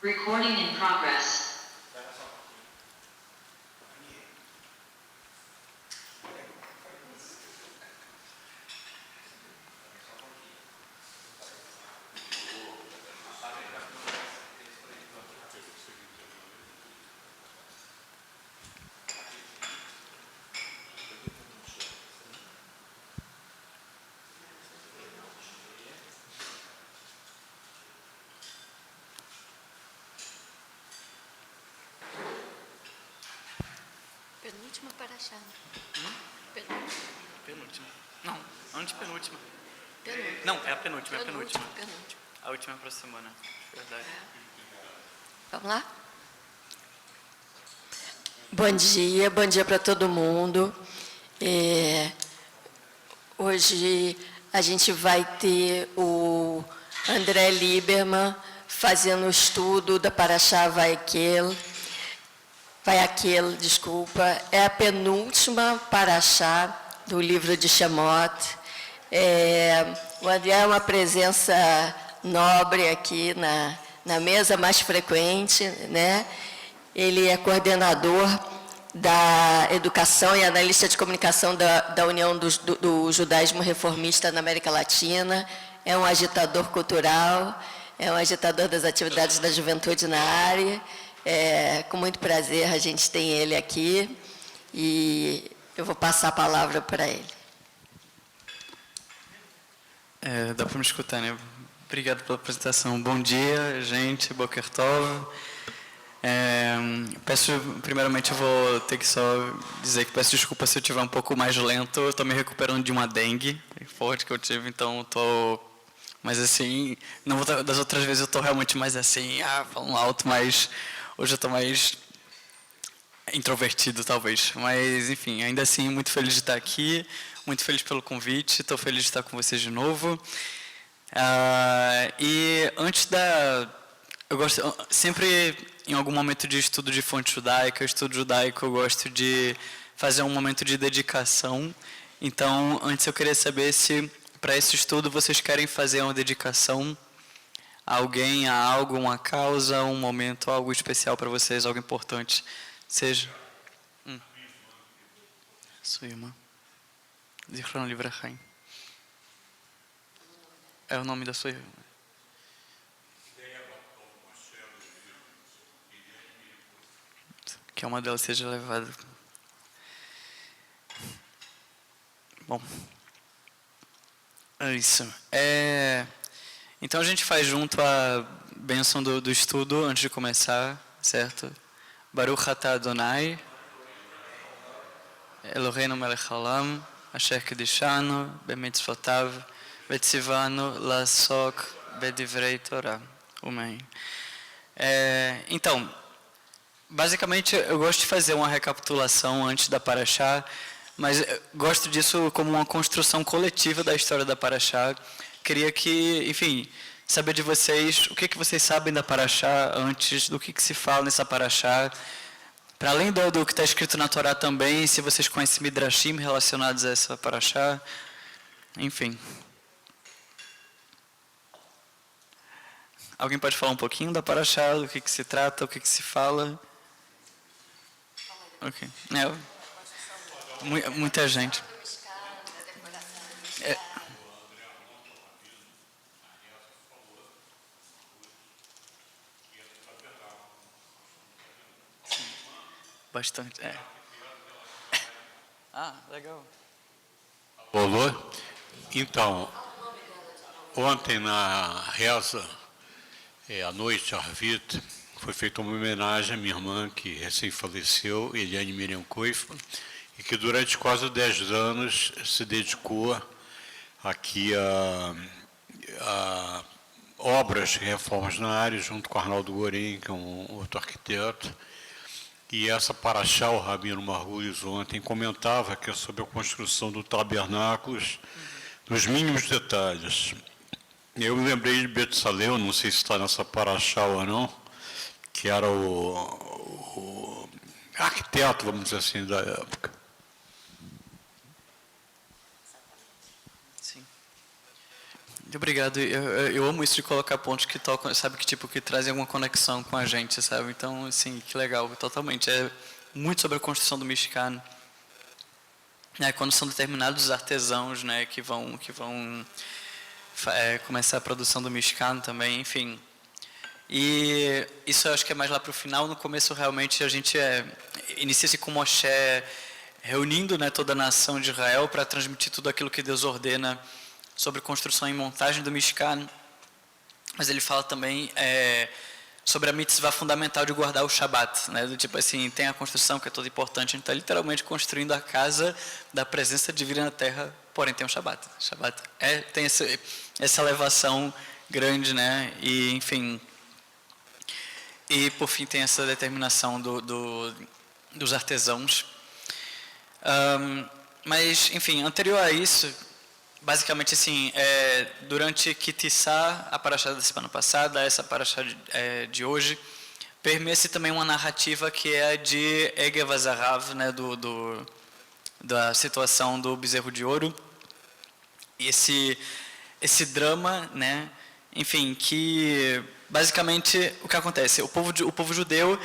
Recording in progress. Penúltima paraxá. Penúltima. Não, antepenúltima. Penúltima. Não, é a penúltima, é a penúltima. Penúltima. A última é a próxima semana. Verdade. Vamos lá? Bom dia para todo mundo. Hoje a gente vai ter o André Lieberman fazendo o estudo da Paraxá Vaiakel, desculpa. É a penúltima Paraxá do livro de Shemot. O André é uma presença nobre aqui na mesa mais frequente, né? Ele é coordenador da educação e analista de comunicação da União do Judaísmo Reformista na América Latina, é um agitador cultural, é um agitador das atividades da juventude na área. Com muito prazer a gente tem ele aqui e eu vou passar a palavra para ele. Dá para me escutar, né? Obrigado pela apresentação. Bom dia, gente. Boker Tov. Primeiramente, eu vou ter que só dizer que peço desculpa se eu estiver um pouco mais lento. Eu estou me recuperando de uma dengue forte que eu tive, então estou... Mas assim, não vou, das outras vezes eu estou realmente mais assim, falando alto, mas hoje eu estou mais introvertido, talvez. Mas, enfim, ainda assim, muito feliz de estar aqui, muito feliz pelo convite, estou feliz de estar com vocês de novo. E antes eu gosto sempre, em algum momento de estudo de fonte judaica, estudo judaico, eu gosto de fazer um momento de dedicação. Então, antes eu queria saber se, para esse estudo, vocês querem fazer uma dedicação a alguém, a algo, uma causa, um momento, algo especial para vocês, algo importante. Seja... Sua irmã. Zichron Livrachaim. É o nome da sua irmã. Que uma delas seja levada. Bom. É isso. Então a gente faz junto a bênção do estudo antes de começar, certo? Baruch atah Adonai, Eloheinu melech haolam, asher kiddushanu b'mitzvotav, v'tzivanu la'asok b'divrei Torah. Amém. Então, basicamente, eu gosto de fazer uma recapitulação antes da Paraxá, mas gosto disso como uma construção coletiva da história da Paraxá. Queria que, enfim, saber de vocês o que vocês sabem da Paraxá antes, do que se fala nessa Paraxá. Para além do que está escrito na Torá também, se vocês conhecem Midrashim relacionados a essa Paraxá. Enfim. Alguém pode falar um pouquinho da Paraxá, do que se trata, o que se fala? Ok. Muita gente. Bastante, legal. Olô? Então, ontem na reza, à noite, Arvit, foi feita uma homenagem à minha irmã que recém faleceu, Eliane Miriam Koifman, e que durante quase 10 anos se dedicou aqui a obras de reformas na área, junto com Arnaldo Gorin, que é um outro arquiteto. E essa Paraxá, o Rabino Margulis ontem comentava que é sobre a construção do tabernáculo nos mínimos detalhes. Eu me lembrei de Betsaleu, não sei se está nessa Paraxá ou não, que era o arquiteto, vamos dizer assim, da época. Sim. Obrigado. Eu amo isso de colocar pontos que tocam, sabe, que tipo que trazem alguma conexão com a gente, sabe? Então, assim, que legal, totalmente. É muito sobre a construção do Mishkan. Quando são determinados artesãos, né, que vão começar a produção do Mishkan também, enfim. E isso eu acho que é mais lá para o final. No começo, realmente, a gente inicia-se com Moshe reunindo, né, toda a nação de Israel para transmitir tudo aquilo que Deus ordena sobre construção e montagem do Mishkan. Mas ele fala também sobre a mitzvah fundamental de guardar o Shabat, né? Do tipo assim, tem a construção que é toda importante, a gente está literalmente construindo a casa da presença divina na terra, porém tem o Shabat. Shabat tem essa elevação grande, né? E, enfim, e por fim tem essa determinação dos artesãos. Mas, enfim, anterior a isso, basicamente assim, durante Kitissá, a paraxá da semana passada, essa paraxá de hoje, permeia-se também uma narrativa que é a de Egev Azarav, né, da situação do bezerro de ouro. E esse drama, né, enfim, que basicamente o que acontece? O povo judeu,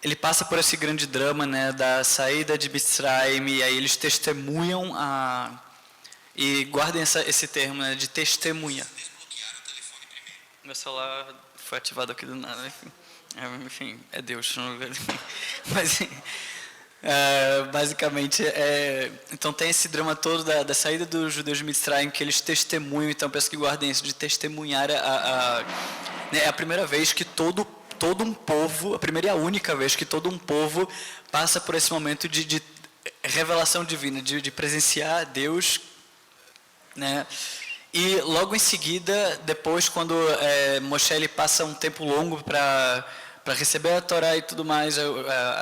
ele passa por esse grande drama, né, da saída de Mitzrayim, e aí eles testemunham e guardem esse termo, né, de testemunha. Meu celular foi ativado aqui do nada. Enfim, é Deus. Mas, basicamente, então tem esse drama todo da saída dos judeus de Mitzrayim, que eles testemunham. Então, peço que guardem isso, de testemunhar. É a primeira vez que todo um povo, a primeira e a única vez que todo um povo passa por esse momento de revelação divina, de presenciar Deus, né? E logo em seguida, depois, quando Moshe ele passa um tempo longo para receber a Torá e tudo mais,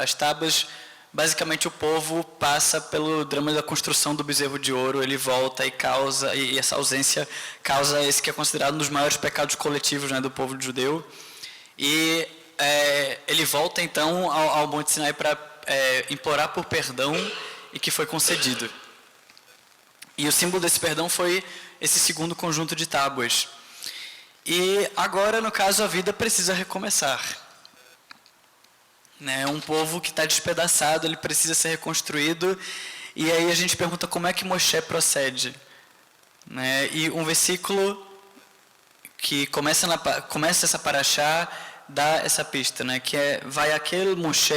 as tábuas, basicamente o povo passa pelo drama da construção do bezerro de ouro, ele volta e essa ausência causa esse que é considerado um dos maiores pecados coletivos, né, do povo judeu. E ele volta então ao Monte Sinai para implorar por perdão, e que foi concedido. E o símbolo desse perdão foi esse segundo conjunto de tábuas. E agora, no caso, a vida precisa recomeçar. Né? Um povo que está despedaçado, ele precisa ser reconstruído. E aí a gente pergunta como é que Moshe procede. Né? E um versículo que começa essa paraxá dá essa pista, né? Que é Vayakel Moshe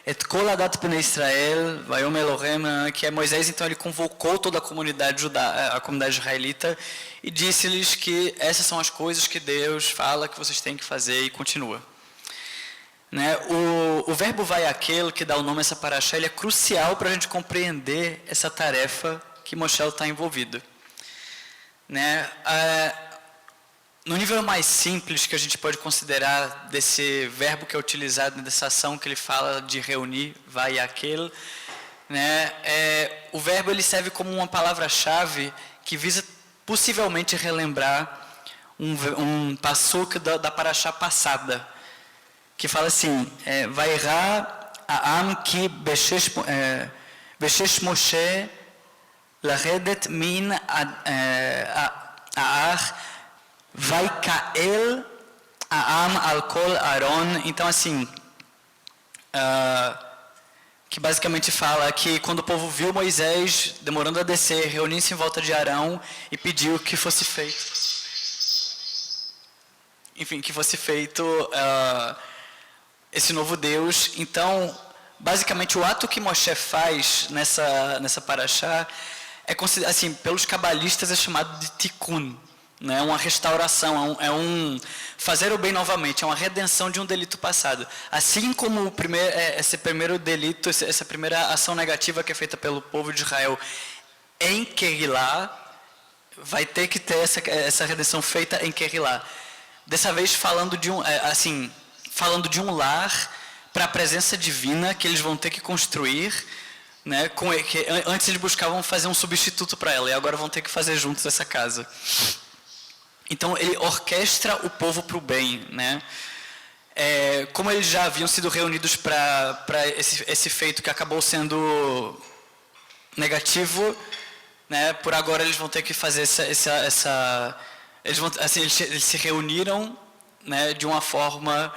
et kol adat bnei Israel, vayom Elohem, que é Moisés, então ele convocou toda a comunidade a comunidade israelita, e disse-lhes que essas são as coisas que Deus fala que vocês têm que fazer, e continua. Né? O verbo Vayakel, que dá o nome a essa paraxá, ele é crucial para a gente compreender essa tarefa que Moshe está envolvido. Né? No nível mais simples que a gente pode considerar desse verbo que é utilizado, dessa ação que ele fala de reunir, Vayakel, né, o verbo ele serve como uma palavra-chave que visa possivelmente relembrar um passuk da paraxá passada, que fala assim, Vairá A'am ki beshesh Moshe laredet min A'ar Vaikael A'am al kol Aaron. Então, assim, que basicamente fala que quando o povo viu Moisés demorando a descer, reuniu-se em volta de Arão e pediu que fosse feito, enfim, que fosse feito esse novo Deus. Então, basicamente, o ato que Moshe faz nessa paraxá assim, pelos cabalistas é chamado de tikkun. É uma restauração, é um fazer o bem novamente, é uma redenção de um delito passado. Assim como esse primeiro delito, essa primeira ação negativa que é feita pelo povo de Israel em Keilah, vai ter que ter essa redenção feita em Keilah. Dessa vez falando de um lar para a presença divina que eles vão ter que construir, né, que antes eles buscavam fazer um substituto para ela, e agora vão ter que fazer juntos essa casa. Então ele orquestra o povo para o bem, né? Como eles já haviam sido reunidos para esse feito que acabou sendo negativo, né? Por agora eles vão ter que fazer eles se reuniram, né, de uma forma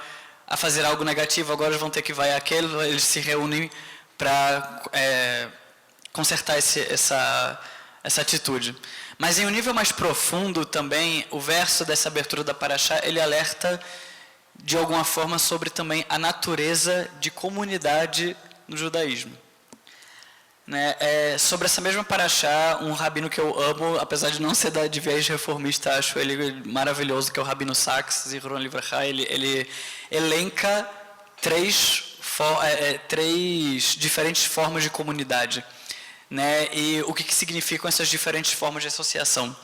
a fazer algo negativo, agora eles vão ter que vai aquele, eles se reúnem para consertar essa atitude. Mas em um nível mais profundo também, o verso dessa abertura da Parashá, ele alerta de alguma forma sobre também a natureza de comunidade no judaísmo. Né? Sobre essa mesma Parashá, um rabino que eu amo, apesar de não ser de viés reformista, acho ele maravilhoso, que é o Rabino Sachs, Zichron Livracha, ele elenca três diferentes formas de comunidade. Né? E o que significam essas diferentes formas de associação?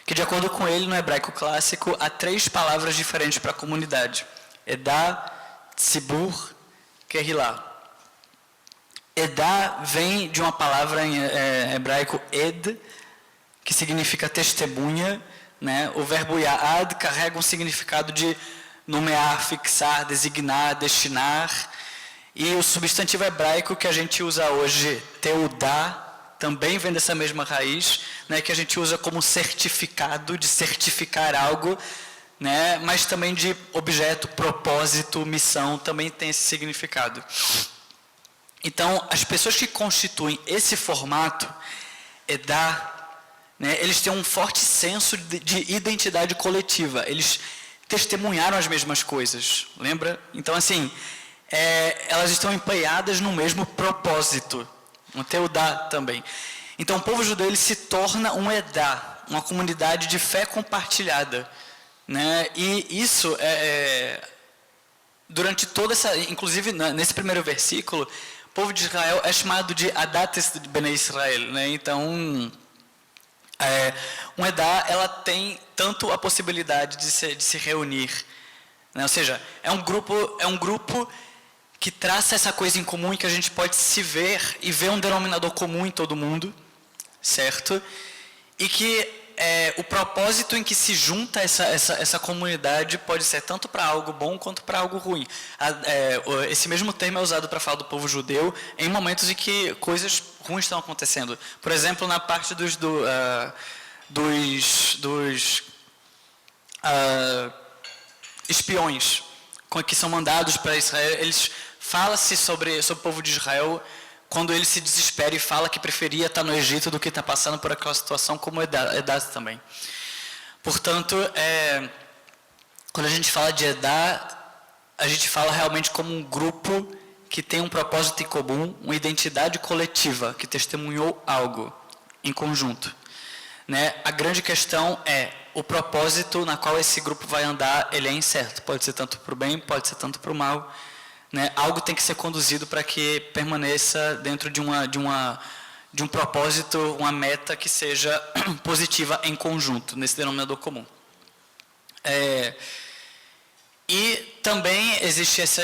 Que, de acordo com ele, no hebraico clássico, há 3 palavras diferentes para a comunidade: Edá, Tzibur, Kehilá. Edá vem de uma palavra em hebraico ed, que significa testemunha, né? O verbo yaad carrega um significado de nomear, fixar, designar, destinar. E o substantivo hebraico que a gente usa hoje, teudá, também vem dessa mesma raiz, né? Que a gente usa como certificado, de certificar algo, né? Mas também de objeto, propósito, missão, também tem esse significado. Então, as pessoas que constituem esse formato, Edá, né, eles têm um forte senso de identidade coletiva. Eles testemunharam as mesmas coisas, lembra? Então, assim, elas estão empenhadas no mesmo propósito. No Teudá também. Então, o povo judeu ele se torna um Edá, uma comunidade de fé compartilhada. Né? E isso, durante toda essa... Inclusive, nesse primeiro versículo, o povo de Israel é chamado de Adates de Bnei Israel, né? Então, um Edá, ela tem tanto a possibilidade de se reunir, né? Ou seja, é um grupo que traça essa coisa em comum e que a gente pode se ver e ver um denominador comum em todo mundo, certo? E que o propósito em que se junta essa comunidade pode ser tanto para algo bom quanto para algo ruim. Esse mesmo termo é usado para falar do povo judeu em momentos em que coisas ruins estão acontecendo. Por exemplo, na parte dos espiões que são mandados para Israel, fala-se sobre o povo de Israel quando ele se desespera e fala que preferia estar no Egito do que estar passando por aquela situação, como Edá também. Portanto, quando a gente fala de Edá, a gente fala realmente como um grupo que tem um propósito em comum, uma identidade coletiva, que testemunhou algo em conjunto. Né? A grande questão é o propósito na qual esse grupo vai andar, ele é incerto. Pode ser tanto para o bem, pode ser tanto para o mal. Né? Algo tem que ser conduzido para que permaneça dentro de um propósito, uma meta que seja positiva em conjunto, nesse denominador comum. E também existe essa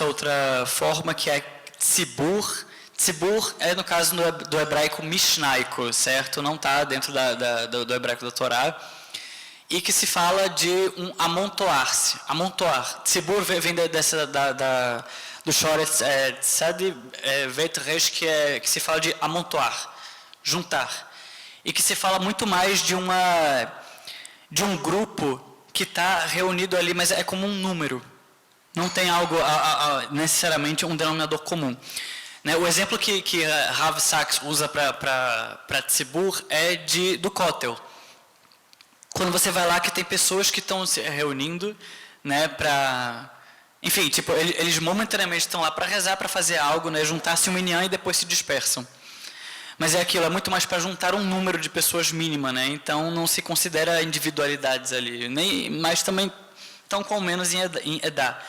outra forma que é tzibur. Tzibur é, no caso do hebraico mishnaico, certo? Não está dentro do hebraico da Torá. E que se fala de um amontoar-se, amontoar. Tzibur vem do Shoret Tzadi Vet Resh, que se fala de amontoar, juntar. E que se fala muito mais de um grupo que está reunido ali, mas é como um número. Não tem algo, necessariamente, um denominador comum. Né? O exemplo que Rav Sachs usa para Tzibur é do Kotel. Quando você vai lá que tem pessoas que estão se reunindo, né, enfim, tipo, eles momentaneamente estão lá para rezar, para fazer algo, né, juntar-se um minyan e depois se dispersam. Mas é aquilo, é muito mais para juntar um número de pessoas mínima, né? Então não se considera individualidades ali, mas também estão com menos em Edá.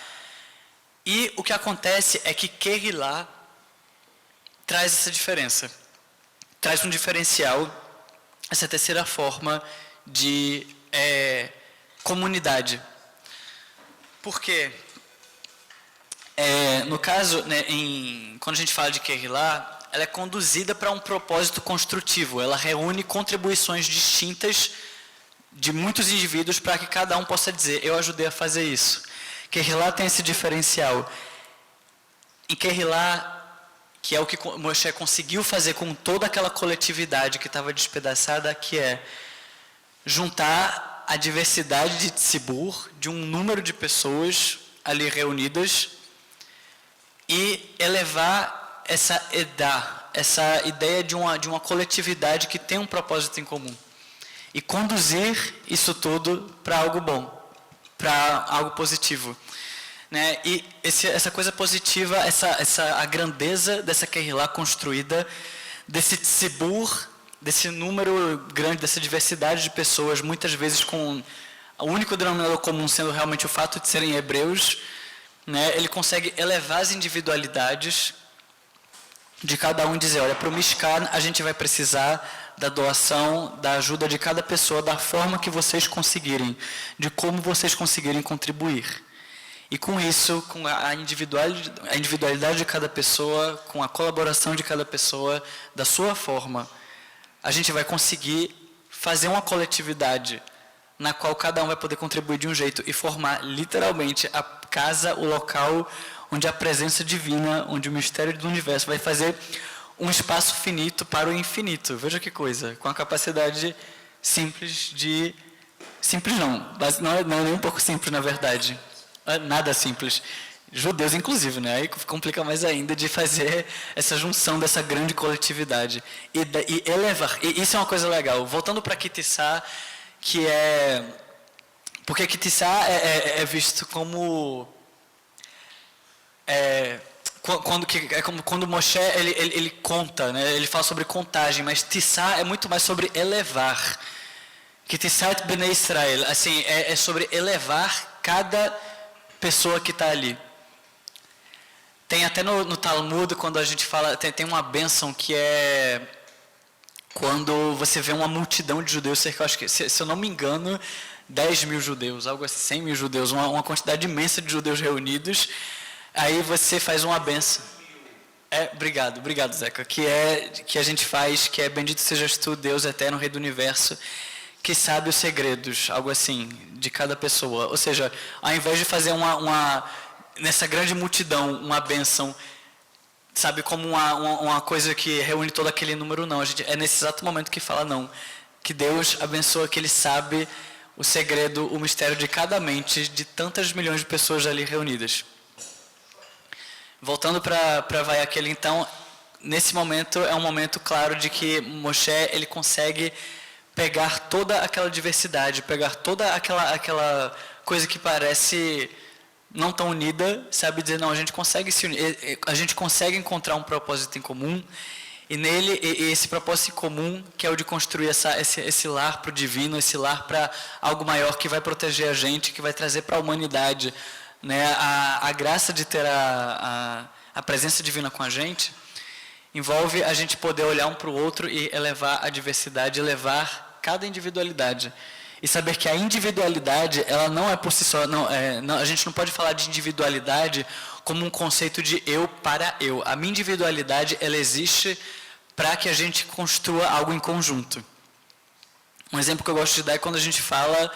E o que acontece é que Kehilá traz essa diferença, traz um diferencial, essa terceira forma de comunidade. Por quê? No caso, né, quando a gente fala de Kehilá, ela é conduzida para um propósito construtivo. Ela reúne contribuições distintas de muitos indivíduos para que cada um possa dizer, eu ajudei a fazer isso. Kehilá tem esse diferencial. Em Kehilá, que é o que Moshe conseguiu fazer com toda aquela coletividade que estava despedaçada, que é juntar a diversidade de tzibur, de um número de pessoas ali reunidas, e elevar essa essa ideia de uma coletividade que tem um propósito em comum. E conduzir isso tudo para algo bom, para algo positivo. Né? E essa coisa positiva, a grandeza dessa Kehillah construída, desse tzibur, desse número grande, dessa diversidade de pessoas, muitas vezes com o único denominador comum sendo realmente o fato de serem hebreus, né? Ele consegue elevar as individualidades de cada um e dizer, olha, para o Mishkan a gente vai precisar da doação, da ajuda de cada pessoa, da forma que vocês conseguirem, de como vocês conseguirem contribuir. E com isso, com a individualidade de cada pessoa, com a colaboração de cada pessoa, da sua forma, a gente vai conseguir fazer uma coletividade na qual cada um vai poder contribuir de um jeito e formar literalmente a casa, o local onde a presença divina, onde o mistério do universo vai fazer um espaço finito para o infinito. Veja que coisa, com a capacidade simples de... Simples não, mas não é nem um pouco simples na verdade. Nada simples. Judeus inclusive, né? Aí complica mais ainda de fazer essa junção dessa grande coletividade. E elevar, e isso é uma coisa legal. Voltando para Kitissá, que é... Porque Kitissá é visto como... quando Moshe ele conta, né? Ele fala sobre contagem, mas Tissá é muito mais sobre elevar. Kitissat Bnei Israel, assim, é sobre elevar cada pessoa que está ali. Tem até no Talmud, quando a gente fala, tem uma bênção que é quando você vê uma multidão de judeus, cerca, acho que, se eu não me engano, 10 mil judeus, algo assim, 100 mil judeus, uma quantidade imensa de judeus reunidos. Aí você faz uma benção. Obrigado, Zeca. Que a gente faz, que é bendito sejas tu, Deus eterno, Rei do Universo, que sabe os segredos, algo assim, de cada pessoa. Ou seja, ao invés de fazer nessa grande multidão, uma benção, sabe, como uma coisa que reúne todo aquele número, não. É nesse exato momento que fala não. Que Deus abençoa, que Ele sabe o segredo, o mistério de cada mente, de tantas milhões de pessoas ali reunidas. Voltando para vai aquele, então, nesse momento é um momento claro de que Moshe ele consegue pegar toda aquela diversidade, pegar toda aquela coisa que parece não tão unida, sabe, dizer, não, a gente consegue se unir, a gente consegue encontrar um propósito em comum, e nele, esse propósito em comum, que é o de construir esse lar para o divino, esse lar para algo maior que vai proteger a gente, que vai trazer para a humanidade, né, a graça de ter a presença divina com a gente, envolve a gente poder olhar um para o outro e elevar a diversidade, elevar cada individualidade. E saber que a individualidade, ela não é por si só, a gente não pode falar de individualidade como um conceito de eu para eu. A minha individualidade, ela existe para que a gente construa algo em conjunto. Um exemplo que eu gosto de dar é quando a gente fala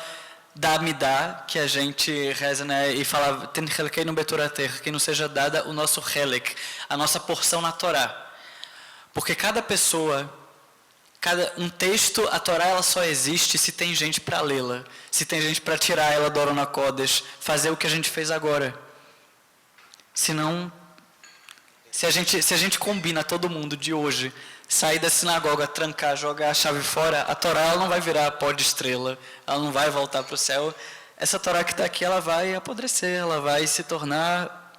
da Amidá, que a gente reza, né, e fala, Ten Helkei no Betorater, que não seja dada o nosso Helek, a nossa porção na Torá. Porque cada pessoa, um texto, a Torá ela só existe se tem gente para lê-la, se tem gente para tirar ela do Arona Kodesh, fazer o que a gente fez agora. Senão, se a gente combina todo mundo de hoje, sair da sinagoga, trancar, jogar a chave fora, a Torá ela não vai virar pó de estrela, ela não vai voltar para o céu. Essa Torá que está aqui, ela vai apodrecer, ela vai se tornar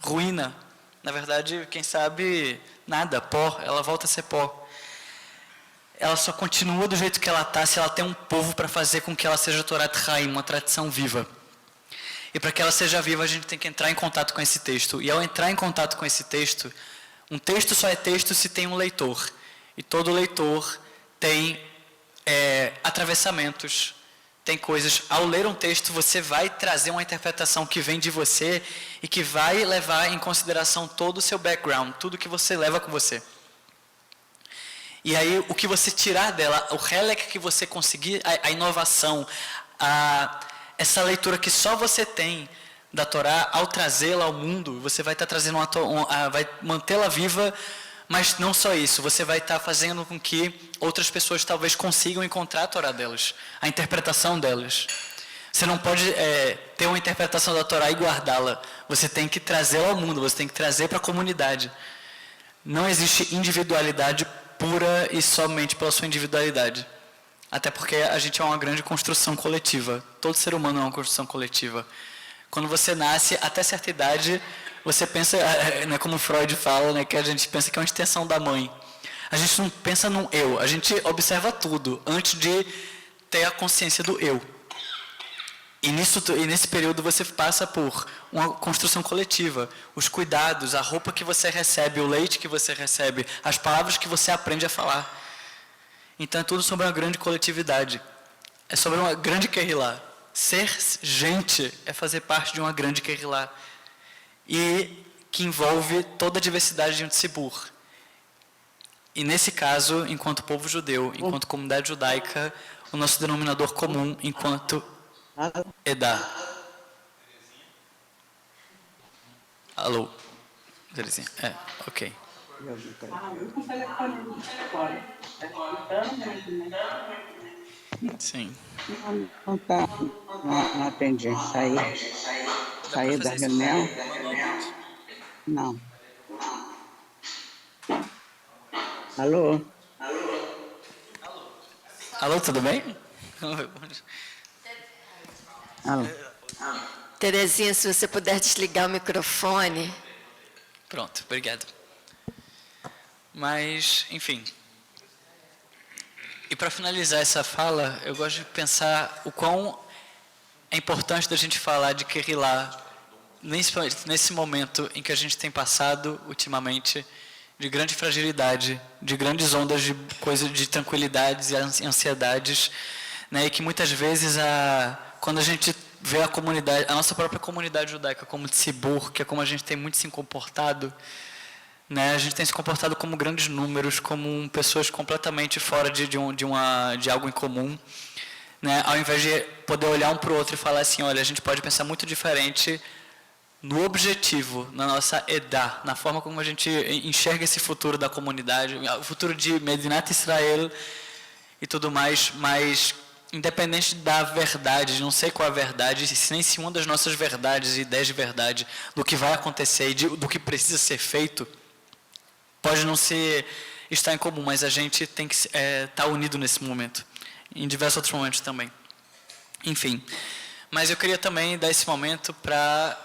ruína. Na verdade, quem sabe, nada, pó, ela volta a ser pó. Ela só continua do jeito que ela está se ela tem um povo para fazer com que ela seja Torat Haim, uma tradição viva. E para que ela seja viva, a gente tem que entrar em contato com esse texto. E ao entrar em contato com esse texto, um texto só é texto se tem um leitor. E todo leitor tem atravessamentos, tem coisas. Ao ler um texto, você vai trazer uma interpretação que vem de você e que vai levar em consideração todo o seu background, tudo que você leva com você. E aí, o que você tirar dela, o helek que você conseguir, a inovação, essa leitura que só você tem da Torá, ao trazê-la ao mundo, você vai estar trazendo vai mantê-la viva, Mas não só isso, você vai estar fazendo com que outras pessoas talvez consigam encontrar a Torá delas, a interpretação delas. Você não pode ter uma interpretação da Torá e guardá-la. Você tem que trazê-la ao mundo, você tem que trazer para a comunidade. Não existe individualidade pura e somente pela sua individualidade. Até porque a gente é uma grande construção coletiva. Todo ser humano é uma construção coletiva. Quando você nasce, até certa idade, você pensa, né, como Freud fala, né, que a gente pensa que é uma extensão da mãe. A gente não pensa num eu, a gente observa tudo antes de ter a consciência do eu. E nesse período você passa por uma construção coletiva. Os cuidados, a roupa que você recebe, o leite que você recebe, as palavras que você aprende a falar. Então é tudo sobre uma grande coletividade. É sobre uma grande Kehillah. Ser gente é fazer parte de uma grande Kehillah. E que envolve toda a diversidade de um tzibur. E nesse caso, enquanto povo judeu, enquanto comunidade judaica, o nosso denominador comum enquanto Edá. Alô? Terezinha? Ok. Sim. Não tá. Não atendi. Saí da reunião? Não. Alô? Alô, tudo bem? Alô? Terezinha, se você puder desligar o microfone. Pronto, obrigado. Mas, enfim. E para finalizar essa fala, eu gosto de pensar o quão é importante da gente falar de Kehillah nesse momento em que a gente tem passado ultimamente de grande fragilidade, de grandes ondas de coisas de tranquilidades e ansiedades, né? E que muitas vezes quando a gente vê a nossa própria comunidade judaica como tzibur, que é como a gente tem muito se comportado, né? A gente tem se comportado como grandes números, como pessoas completamente fora de algo em comum, né? Ao invés de poder olhar um para o outro e falar assim, olha, a gente pode pensar muito diferente no objetivo, na nossa edá, na forma como a gente enxerga esse futuro da comunidade, o futuro de Medinat Israel e tudo mais, mas independente da verdade, não sei qual é a verdade, nem se uma das nossas verdades e ideias de verdade, do que vai acontecer e do que precisa ser feito, pode não estar em comum, mas a gente tem que estar unido nesse momento, em diversos outros momentos também. Enfim, mas eu queria também dar esse momento para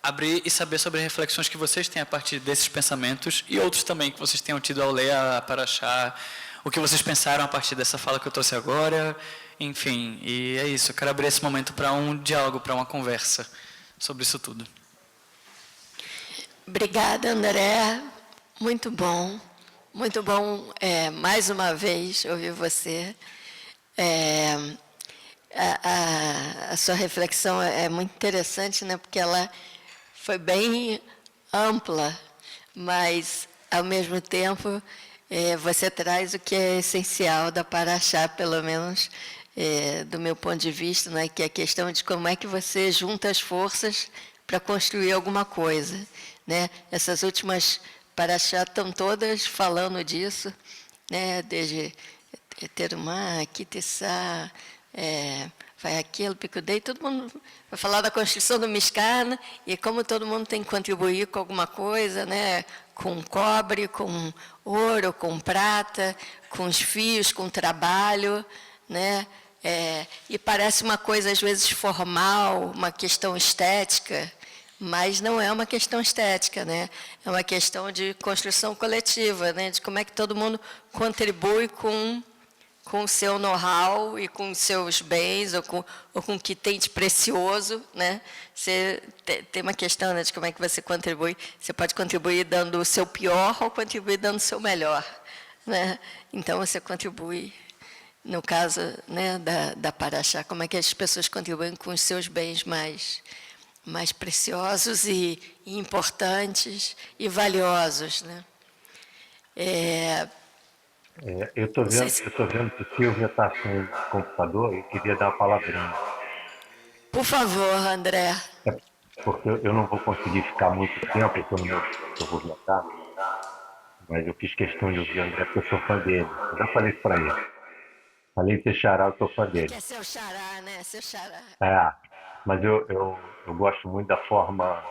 abrir e saber sobre as reflexões que vocês têm a partir desses pensamentos e outros também que vocês tenham tido ao ler a Parashá, o que vocês pensaram a partir dessa fala que eu trouxe agora, enfim, e é isso, eu quero abrir esse momento para um diálogo, para uma conversa sobre isso tudo. Obrigada, André. Muito bom mais uma vez ouvir você. A sua reflexão é muito interessante, né? Porque ela foi bem ampla, mas, ao mesmo tempo, você traz o que é essencial da Parashá, pelo menos do meu ponto de vista, né? Que é a questão de como é que você junta as forças para construir alguma coisa, né? Essas últimas Parashá estão todas falando disso, né? Desde Terumá, Kitessá, vai aquilo, Picudei, todo mundo vai falar da construção do Mishkan e como todo mundo tem que contribuir com alguma coisa, né? Com cobre, com ouro, com prata, com os fios, com trabalho, né? E parece uma coisa às vezes formal, uma questão estética, mas não é uma questão estética, né? É uma questão de construção coletiva, né? De como é que todo mundo contribui com o seu know-how e com os seus bens, ou com o que tem de precioso, né? Você tem uma questão, né, de como é que você contribui. Você pode contribuir dando o seu pior ou contribuir dando o seu melhor, né? Então, você contribui, no caso, né, da Parashá, como é que as pessoas contribuem com os seus bens mais preciosos e importantes e valiosos, né? Eu estou vendo que Silvia está com o computador e queria dar a palavrinha. Por favor, André. Porque eu não vou conseguir ficar muito tempo, eu vou viajar. mas eu fiz questão de ouvir o André porque eu sou fã dele. Eu já falei isso para ele. Além de ser xará, eu sou fã É dele. que é seu xará, né? Seu xará. É, mas eu gosto muito da forma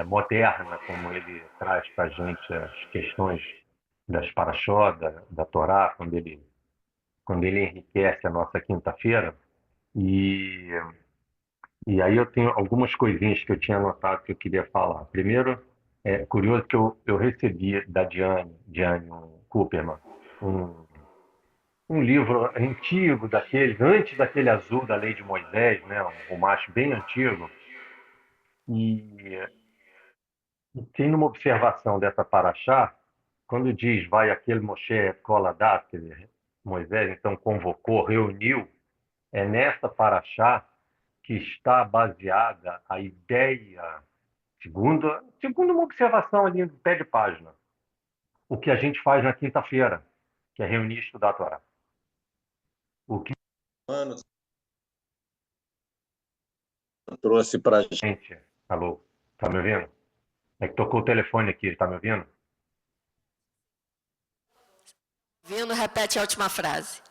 moderna como ele traz para a gente as questões das Parashot, da Torá, quando ele enriquece a nossa quinta-feira. E, e aí eu tenho algumas coisinhas que eu tinha anotado que eu queria falar. Primeiro, é curioso que eu recebi da Diane Cooperman, um livro antigo daqueles, antes daquele azul da Lei de Moisés, né, um macho bem antigo, e tem uma observação dessa paraxá, quando diz vai aquele Moshe Koladat, Moisés então convocou, reuniu, é nessa paraxá que está baseada a ideia, segundo uma observação ali do pé de página, o que a gente faz na quinta-feira, que é reunir e estudar a Torá. O que trouxe para a gente. Alô, tá me ouvindo? É que tocou o telefone aqui, tá me ouvindo? Vindo, repete a última frase.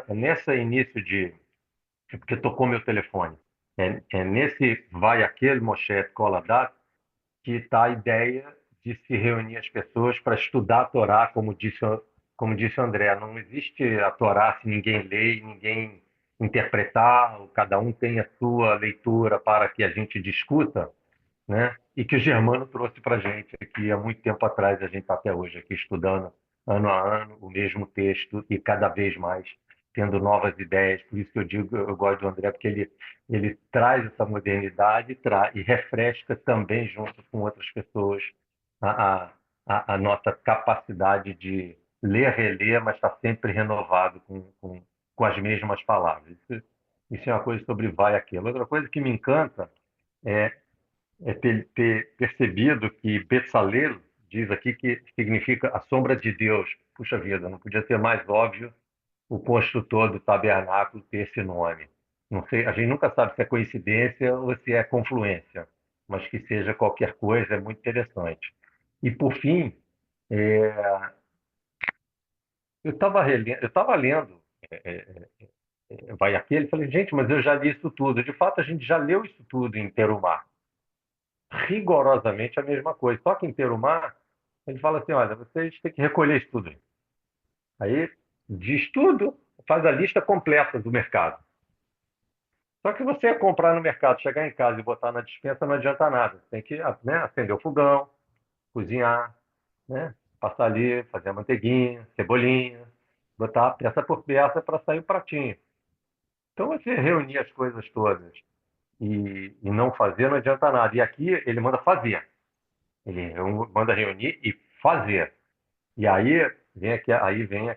Nessa início de. É porque tocou meu telefone. É nesse vai aquele Moshe Koladat que está a ideia de se reunir as pessoas para estudar a Torá, como disse o André. Não existe a Torá se ninguém lê e ninguém interpretar, cada um tem a sua leitura para que a gente discuta, né? E que o Germano trouxe para a gente aqui há muito tempo atrás, a gente está até hoje aqui estudando ano a ano o mesmo texto e cada vez mais tendo novas ideias. Por isso que eu digo, eu gosto do André, porque ele traz essa modernidade e refresca também, junto com outras pessoas, a, a nossa capacidade de ler, reler, mas está sempre renovado com as mesmas palavras. Isso é uma coisa sobre vai aquilo. Outra coisa que me encanta é ter percebido que Bezalel diz aqui que significa a sombra de Deus. Puxa vida, não podia ser mais óbvio o construtor do tabernáculo ter esse nome. Não sei, a gente nunca sabe se é coincidência ou se é confluência, mas que seja qualquer coisa é muito interessante. E por fim, é, eu estava lendo vai aquele, falei, gente, mas eu já li isso tudo. De fato, a gente já leu isso tudo em Terumá. Rigorosamente a mesma coisa. Só que em Terumá, ele fala assim, olha, vocês têm que recolher isso tudo. Aí diz tudo, faz a lista completa do mercado. Só que você comprar no mercado, chegar em casa e botar na despensa não adianta nada. Você tem que, né, acender o fogão, cozinhar, né, passar ali, fazer a manteiguinha, cebolinha, botar peça por peça para sair o pratinho. Então você reunir as coisas todas e não fazer não adianta nada. E aqui ele manda fazer. Ele manda reunir e fazer. E aí vem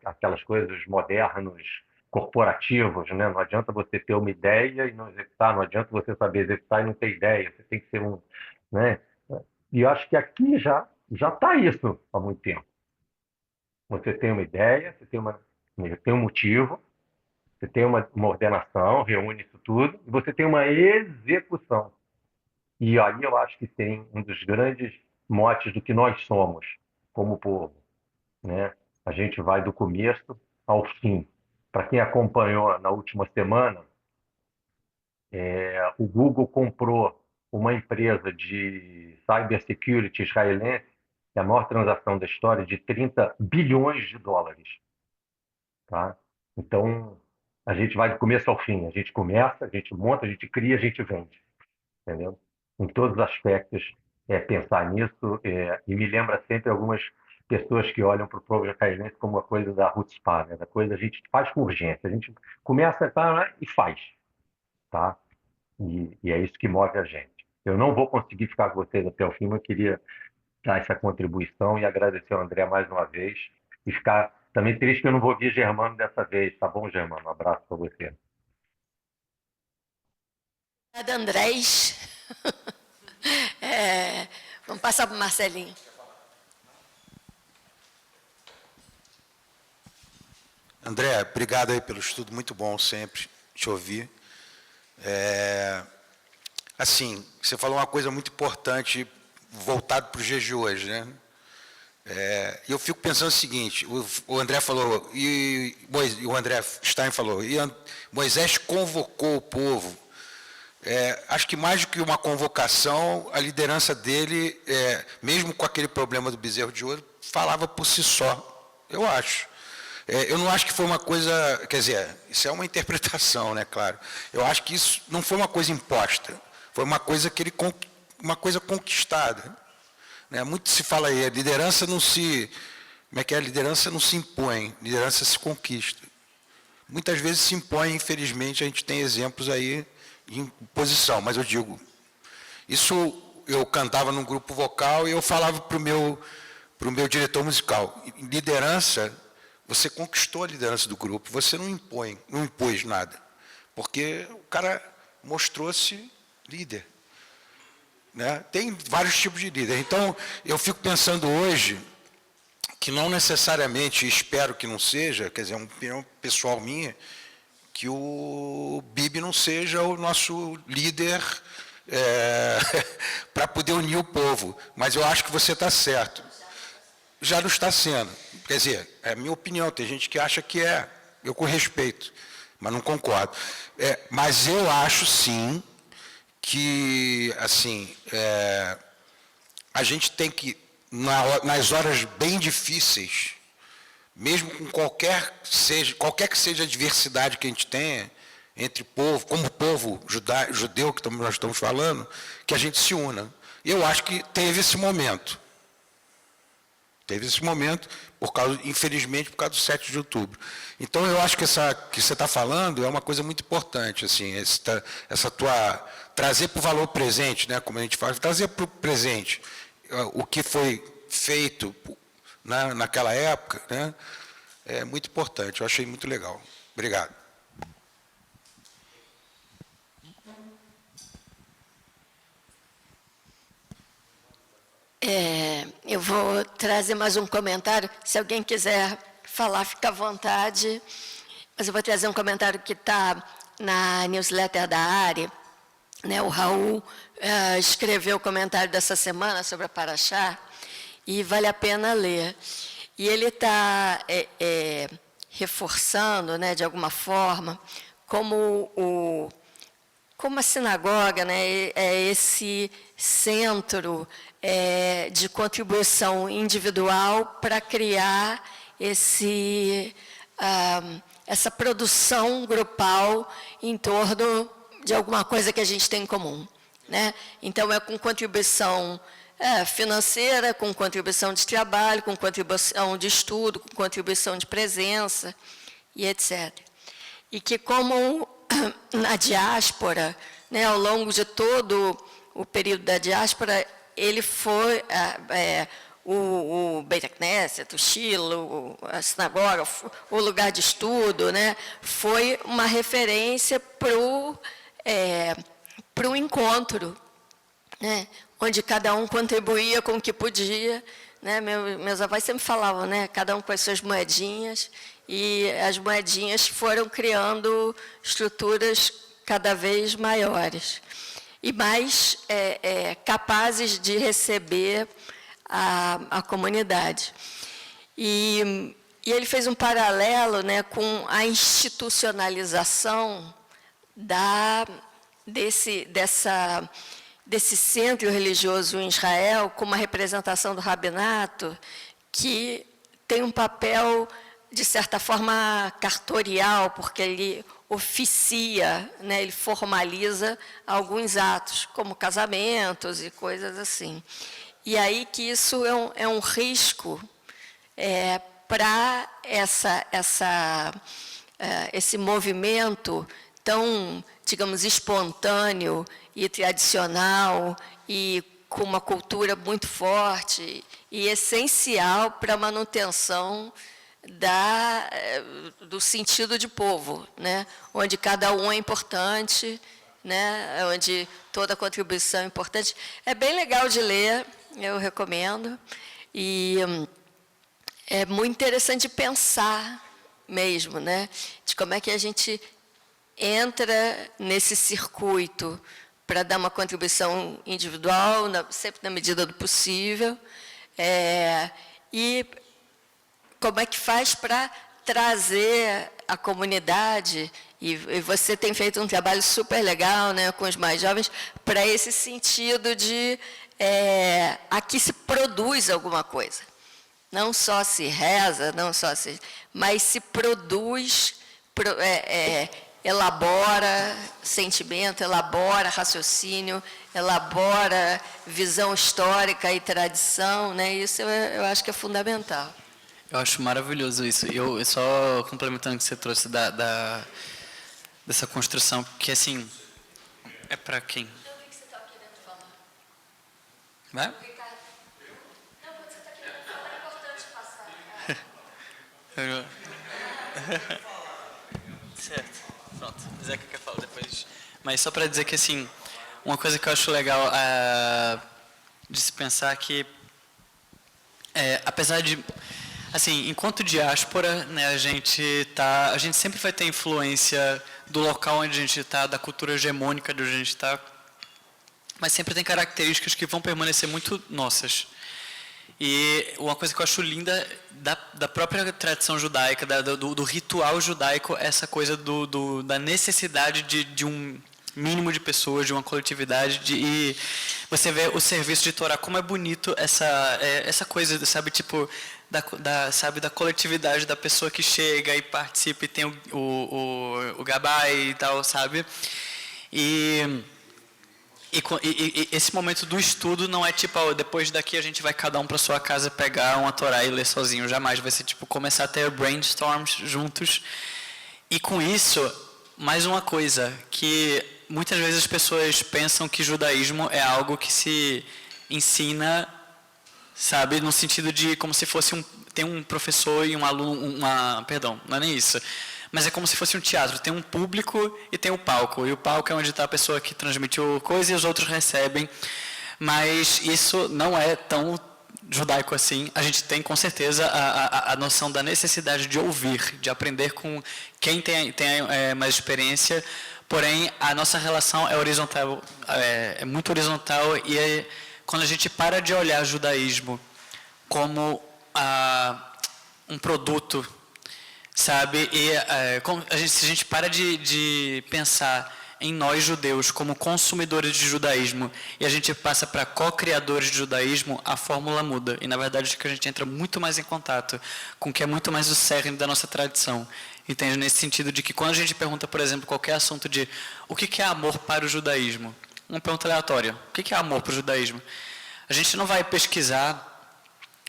aquelas coisas modernos, corporativos, né? Não adianta você ter uma ideia e não executar, não adianta você saber executar e não ter ideia. Você tem que ser um, né? E eu acho que aqui já está isso há muito tempo. Você tem uma ideia, você tem um motivo, você tem uma ordenação, reúne isso tudo, e você tem uma execução. E aí eu acho que tem um dos grandes motes do que nós somos como povo, né? A gente vai do começo ao fim. Para quem acompanhou na última semana, o Google comprou uma empresa de cybersecurity israelense, que é a maior transação da história, de 30 bilhões de dólares. Tá? Então, a gente vai do começo ao fim. A gente começa, a gente monta, a gente cria, a gente vende. Entendeu? Em todos os aspectos, pensar nisso. E me lembra sempre algumas pessoas que olham para o povo israelense como uma coisa da Hutzpah, né? Da coisa a gente faz com urgência. A gente começa e faz. Tá? E é isso que move a gente. Eu não vou conseguir ficar com vocês até o fim, mas eu queria dar essa contribuição e agradecer ao André mais uma vez. E ficar também triste que eu não vou ouvir Germano dessa vez. Tá bom, Germano? Um abraço para você. Obrigada, Andrés. Vamos passar para o Marcelinho. André, obrigado aí pelo estudo, muito bom sempre te ouvir. Assim, você falou uma coisa muito importante, voltado para os dias de hoje, né? E eu fico pensando o seguinte, o André falou, e o André Stein falou, e Moisés convocou o povo. Acho que mais do que uma convocação, a liderança dele, mesmo com aquele problema do bezerro de ouro, falava por si só, eu acho. Eu não acho que foi uma coisa, quer dizer, isso é uma interpretação, né, claro. Eu acho que isso não foi uma coisa imposta, foi uma coisa que uma coisa conquistada. Né? Muito se fala aí, a liderança não se, como é que é? A liderança não se impõe, a liderança se conquista. Muitas vezes se impõe, infelizmente, a gente tem exemplos aí em posição, mas eu digo, isso eu cantava num grupo vocal e eu falava para o meu diretor musical, liderança, você conquistou a liderança do grupo, você não impôs nada, porque o cara mostrou-se líder. Né? Tem vários tipos de líder. Então, eu fico pensando hoje que não necessariamente, espero que não seja, quer dizer, é uma opinião pessoal minha, que o Bibi não seja o nosso líder para poder unir o povo. Mas eu acho que você está certo. Já não está sendo. Quer dizer, é a minha opinião, tem gente que acha que é, eu com respeito, mas não concordo. Mas eu acho, sim, que, assim, a gente tem que, nas horas bem difíceis, mesmo com qualquer que seja a diversidade que a gente tenha, entre povo, como povo judeu que nós estamos falando, que a gente se una. E eu acho que teve esse momento. Teve esse momento, infelizmente, por causa do 7 de outubro. Então, eu acho que que você está falando é uma coisa muito importante, assim, essa tua trazer para o valor presente, né, como a gente faz, trazer para o presente o que foi feito naquela época, né, é muito importante, eu achei muito legal. Obrigado. Eu vou trazer mais um comentário. Se alguém quiser falar, fica à vontade. Mas eu vou trazer um comentário que está na newsletter da ARE. Né, o Raul escreveu o comentário dessa semana sobre a Paraxá, e vale a pena ler. E ele está reforçando, né, de alguma forma, como a sinagoga, né, é esse centro de contribuição individual para criar essa produção grupal em torno de alguma coisa que a gente tem em comum. Né? Então, é com contribuição financeira, com contribuição de trabalho, com contribuição de estudo, com contribuição de presença, e etc. E que, como na diáspora, né, ao longo de todo o período da diáspora, ele foi o Beit Knesset, o Shilo, a sinagoga, o lugar de estudo, né, foi uma referência para o encontro, né, onde cada um contribuía com o que podia. Né, meus avós sempre falavam, né, cada um com as suas moedinhas, e as moedinhas foram criando estruturas cada vez maiores e mais capazes de receber a comunidade. E ele fez um paralelo, né, com a institucionalização desse centro religioso em Israel, com uma representação do rabinato, que tem um papel, de certa forma, cartorial, porque ele oficia, né, ele formaliza alguns atos, como casamentos e coisas assim. E aí que isso é um risco para esse movimento tão, digamos, espontâneo e tradicional e com uma cultura muito forte e essencial para a manutenção do sentido de povo, né? Onde cada um é importante, né? Onde toda contribuição é importante. É bem legal de ler, eu recomendo, e é muito interessante pensar mesmo, né? De como é que a gente entra nesse circuito para dar uma contribuição individual, sempre na medida do possível, e como é que faz para trazer a comunidade, e você tem feito um trabalho super legal, né, com os mais jovens, para esse sentido de aqui se produz alguma coisa. Não só se reza, mas se produz, elabora sentimento, elabora raciocínio, elabora visão histórica e tradição, né? Isso eu acho que é fundamental. Eu acho maravilhoso isso. Eu só complementando o que você trouxe dessa construção, que assim, é para quem? Então, o que você está querendo falar? Vai? Não, quando você está querendo falar, é importante passar. Certo. Pronto. O Zeca quer falar depois. Mas só para dizer que, assim, uma coisa que eu acho legal de se pensar que, apesar de, assim, enquanto diáspora, né, a gente sempre vai ter influência do local onde a gente está, da cultura hegemônica de onde a gente está, mas sempre tem características que vão permanecer muito nossas. E uma coisa que eu acho linda da própria tradição judaica, do ritual judaico, essa coisa da necessidade de um mínimo de pessoas, de uma coletividade, e você vê o serviço de Torá, como é bonito essa coisa, sabe, tipo, da coletividade da pessoa que chega e participa e tem o gabai e tal, sabe? E esse momento do estudo não é tipo, depois daqui a gente vai cada um para sua casa pegar uma Torá e ler sozinho, jamais. Vai ser tipo começar a ter brainstorms juntos. E com isso, mais uma coisa, que muitas vezes as pessoas pensam que judaísmo é algo que se ensina, sabe, no sentido de como se fosse tem um professor e um aluno, perdão, não é nem isso. Mas é como se fosse um teatro, tem um público e tem o palco. E o palco é onde está a pessoa que transmitiu coisa e os outros recebem. Mas isso não é tão judaico assim. A gente tem, com certeza, a noção da necessidade de ouvir, de aprender com quem tem mais experiência. Porém, a nossa relação é horizontal, é muito horizontal. E quando a gente para de olhar o judaísmo como um produto, sabe, e se a gente para de pensar em nós judeus como consumidores de judaísmo e a gente passa para co-criadores de judaísmo, a fórmula muda. E na verdade é que a gente entra muito mais em contato com o que é muito mais o cerne da nossa tradição. Entende? Nesse sentido de que quando a gente pergunta, por exemplo, qualquer assunto de o que é amor para o judaísmo, uma pergunta aleatória, o que é amor para o judaísmo? A gente não vai pesquisar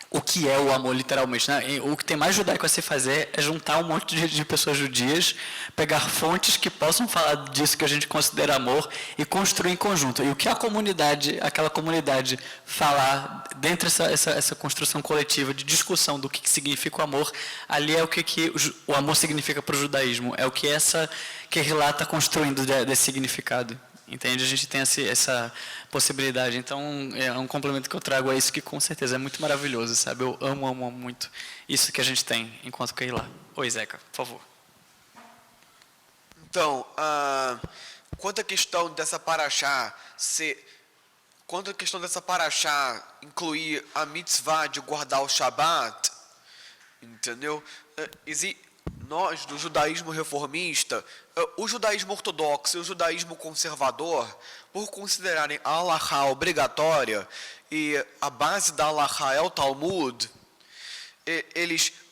o que é o amor, literalmente, né? O que tem mais judaico a se fazer é juntar um monte de pessoas judias, pegar fontes que possam falar disso que a gente considera amor e construir em conjunto. E o que aquela comunidade falar dentro dessa construção coletiva de discussão do que significa o amor, ali é o que o amor significa para o judaísmo, é o que essa Kehilá está construindo desse significado. Entende? A gente tem essa possibilidade. Então, é um complemento que eu trago a isso que, com certeza, é muito maravilhoso, sabe? Eu amo muito isso que a gente tem enquanto Kehilá. Oi, Zeca, por favor. Então, quanto à questão dessa paraxá, incluir a mitzvah de guardar o Shabat, entendeu? Nós, do judaísmo reformista, o judaísmo ortodoxo e o judaísmo conservador, por considerarem a halachá obrigatória e a base da halachá é o Talmud,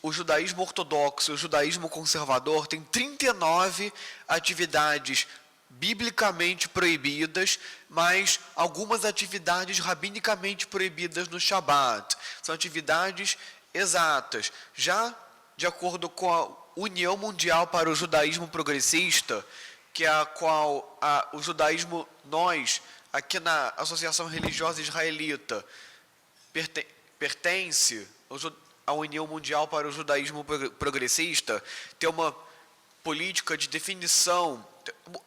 o judaísmo ortodoxo e o judaísmo conservador têm 39 atividades biblicamente proibidas, mas algumas atividades rabinicamente proibidas no Shabat. São atividades exatas. Já de acordo com a União Mundial para o Judaísmo Progressista, que é a qual o judaísmo, nós, aqui na Associação Religiosa Israelita, pertence à União Mundial para o Judaísmo Progressista, tem uma política de definição,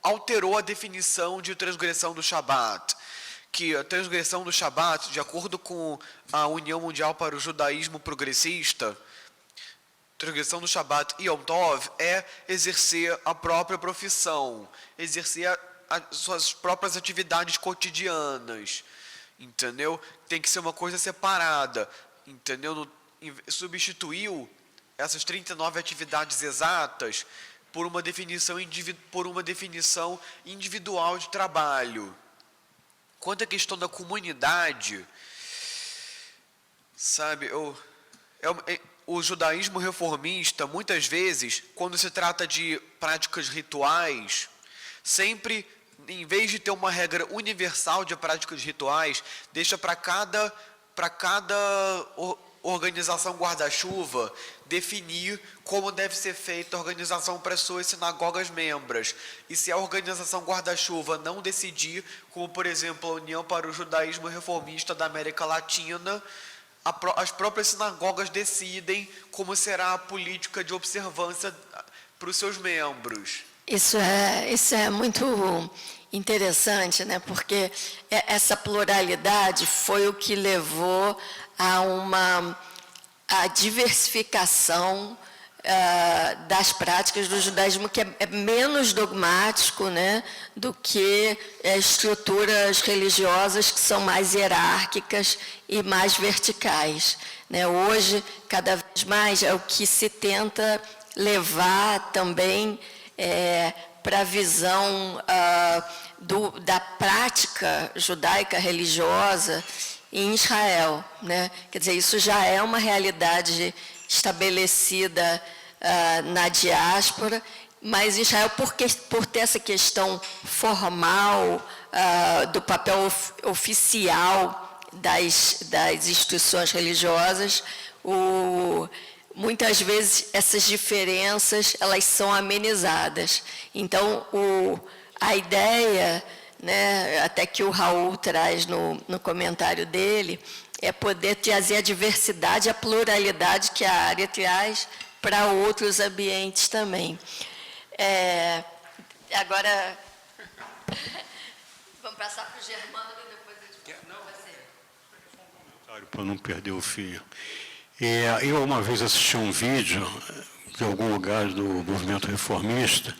alterou a definição de transgressão do Shabat, que a transgressão do Shabat, de acordo com a União Mundial para o Judaísmo Progressista, transgressão do Shabat e Yom Tov é exercer a própria profissão, exercer suas próprias atividades cotidianas, entendeu? Tem que ser uma coisa separada, entendeu? Substituiu essas 39 atividades exatas por uma definição individual de trabalho. Quanto à questão da comunidade, sabe, o judaísmo reformista, muitas vezes, quando se trata de práticas rituais, sempre, em vez de ter uma regra universal de práticas rituais, deixa para cada organização guarda-chuva definir como deve ser feita a organização para suas sinagogas membros. E se a organização guarda-chuva não decidir, como por exemplo a União para o Judaísmo Reformista da América Latina, as próprias sinagogas decidem como será a política de observância para os seus membros. Isso é muito interessante, né? Porque essa pluralidade foi o que levou a diversificação das práticas do judaísmo, que é menos dogmático, né, do que estruturas religiosas que são mais hierárquicas e mais verticais, né? Hoje, cada vez mais, é o que se tenta levar também para a visão da prática judaica religiosa em Israel, né? Quer dizer, isso já é uma realidade estabelecida na diáspora, mas Israel, por ter essa questão formal do papel oficial das instituições religiosas, muitas vezes essas diferenças elas são amenizadas. Então, a ideia, né, até que o Raul traz no comentário dele, é poder trazer a diversidade, a pluralidade que a área traz para outros ambientes também. Agora, vamos passar para o Germano e depois eu te passo para você. Para não perder o fio. Eu uma vez assisti um vídeo de algum lugar do movimento reformista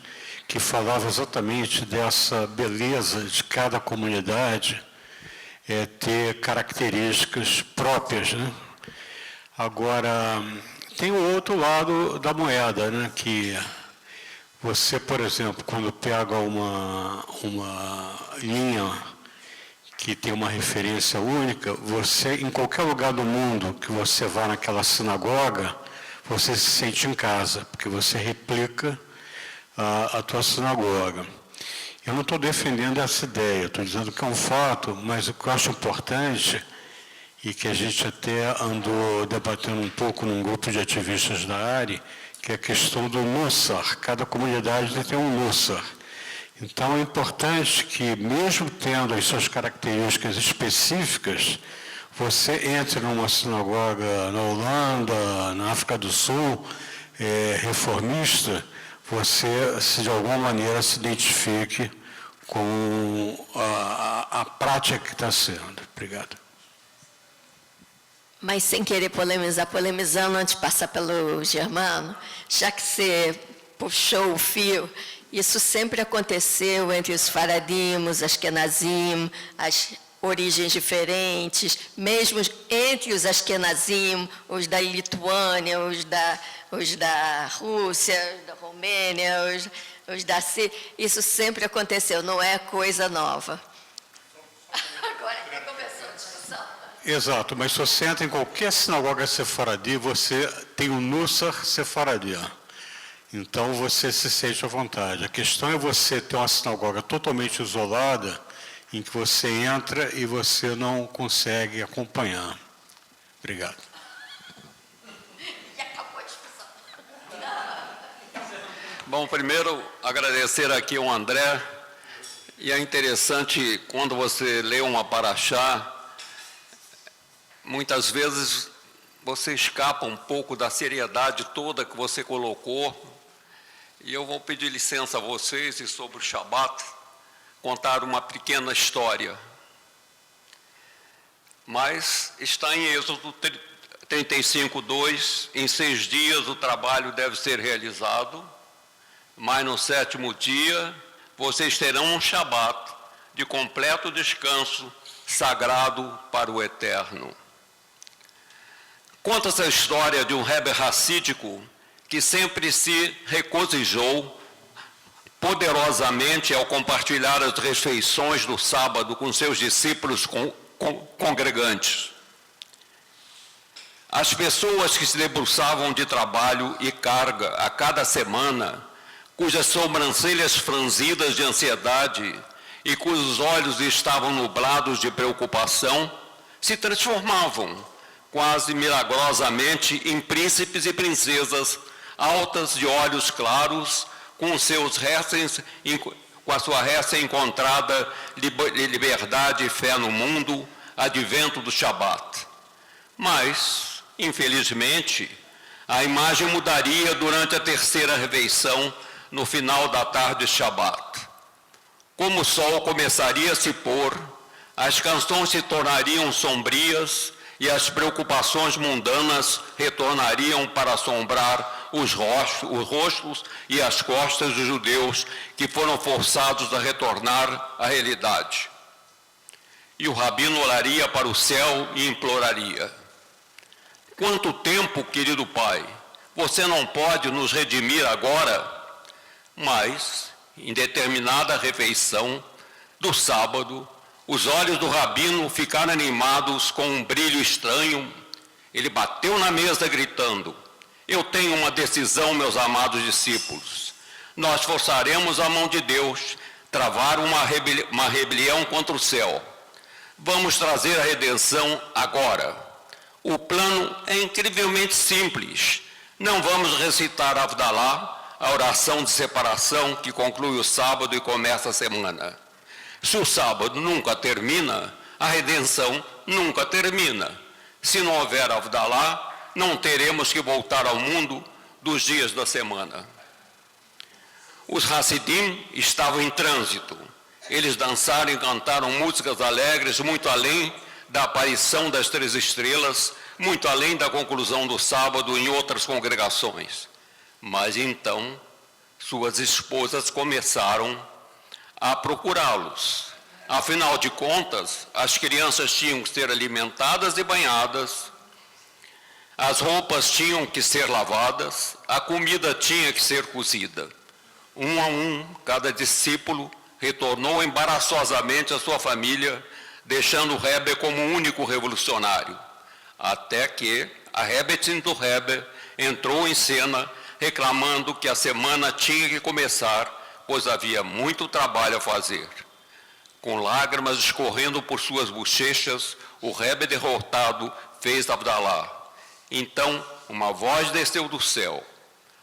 que falava exatamente dessa beleza de cada comunidade ter características próprias, né? Agora, tem o outro lado da moeda, né? Que você, por exemplo, quando pega uma linha que tem uma referência única, você, em qualquer lugar do mundo que você vá naquela sinagoga, você se sente em casa, porque você replica a tua sinagoga. Eu não estou defendendo essa ideia, estou dizendo que é um fato, mas o que eu acho importante, e que a gente até andou debatendo um pouco num grupo de ativistas da área, que é a questão do Nussar. Cada comunidade tem um Nussar. Então é importante que, mesmo tendo as suas características específicas, você entre numa sinagoga na Holanda, na África do Sul, reformista, você, de alguma maneira, se identifique com a prática que está sendo. Obrigado. Mas sem querer polemizando antes de passar pelo Germano, já que você puxou o fio, isso sempre aconteceu entre os faradim, os ashkenazim, as origens diferentes, mesmo entre os ashkenazim, os da Lituânia, os da Rússia, os da Romênia, os da Síria, isso sempre aconteceu, não é coisa nova. Agora já começou a discussão. Exato, mas se você entra em qualquer sinagoga sefaradi, você tem um Nussar sefaradi. Então você se sente à vontade. A questão é você ter uma sinagoga totalmente isolada, em que você entra e você não consegue acompanhar. Obrigado. E acabou a discussão. Bom, primeiro agradecer aqui ao André. E é interessante quando você lê uma paraxá, muitas vezes você escapa um pouco da seriedade toda que você colocou. E eu vou pedir licença a vocês e sobre o Shabat, contar uma pequena história. Mas está em Êxodo 35:2, em 6 dias o trabalho deve ser realizado, mas no 7º dia vocês terão um Shabat de completo descanso, sagrado para o Eterno. Conta-se a história de um Rebbe racídico que sempre se regozijou poderosamente ao compartilhar as refeições do sábado com seus discípulos congregantes. As pessoas que se debruçavam de trabalho e carga a cada semana, cujas sobrancelhas franzidas de ansiedade e cujos olhos estavam nublados de preocupação, se transformavam quase milagrosamente em príncipes e princesas altas de olhos claros, com a sua recém-encontrada liberdade e fé no mundo, advento do Shabat. Mas, infelizmente, a imagem mudaria durante a terceira refeição, no final da tarde de Shabat. Como o sol começaria a se pôr, as canções se tornariam sombrias e as preocupações mundanas retornariam para assombrar os rostos e as costas dos judeus que foram forçados a retornar à realidade. E o rabino olharia para o céu e imploraria: quanto tempo, querido Pai, você não pode nos redimir agora? Mas, em determinada refeição do sábado, os olhos do rabino ficaram animados com um brilho estranho. Ele bateu na mesa gritando: eu tenho uma decisão, meus amados discípulos. Nós forçaremos a mão de Deus, travar uma rebelião contra o céu. Vamos trazer a redenção agora. O plano é incrivelmente simples. Não vamos recitar Avdalá, a oração de separação que conclui o sábado e começa a semana. Se o sábado nunca termina, a redenção nunca termina. Se não houver Avdalá, não teremos que voltar ao mundo dos dias da semana. Os Hassidim estavam em trânsito. Eles dançaram e cantaram músicas alegres, muito além da aparição das 3 estrelas, muito além da conclusão do sábado em outras congregações. Mas então, suas esposas começaram a procurá-los. Afinal de contas, as crianças tinham que ser alimentadas e banhadas, as roupas tinham que ser lavadas, a comida tinha que ser cozida. Um a um, cada discípulo retornou embaraçosamente à sua família, deixando o Rebbe como o único revolucionário. Até que a Rebbetzin do Rebbe entrou em cena, reclamando que a semana tinha que começar, pois havia muito trabalho a fazer. Com lágrimas escorrendo por suas bochechas, o Rebbe derrotado fez Avdalá. Então, uma voz desceu do céu: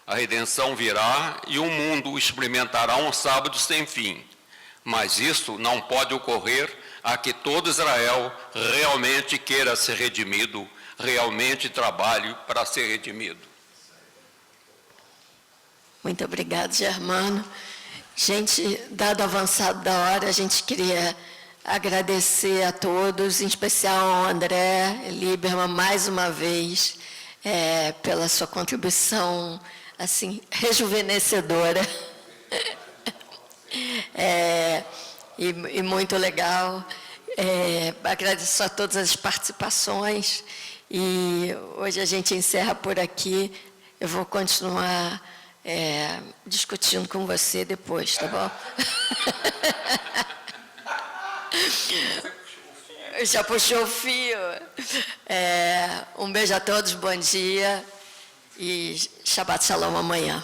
a redenção virá e o mundo experimentará um sábado sem fim. Mas isso não pode ocorrer a que todo Israel realmente queira ser redimido, realmente trabalhe para ser redimido. Muito obrigado, Germano. Gente, dado o avançado da hora, a gente queria agradecer a todos, em especial ao André Lieberman, mais uma vez, pela sua contribuição, assim, rejuvenescedora. E muito legal. Agradeço a todas as participações. E hoje a gente encerra por aqui. Eu vou continuar discutindo com você depois, tá bom? Já puxou o fio. Um beijo a todos, bom dia e Shabbat Shalom amanhã.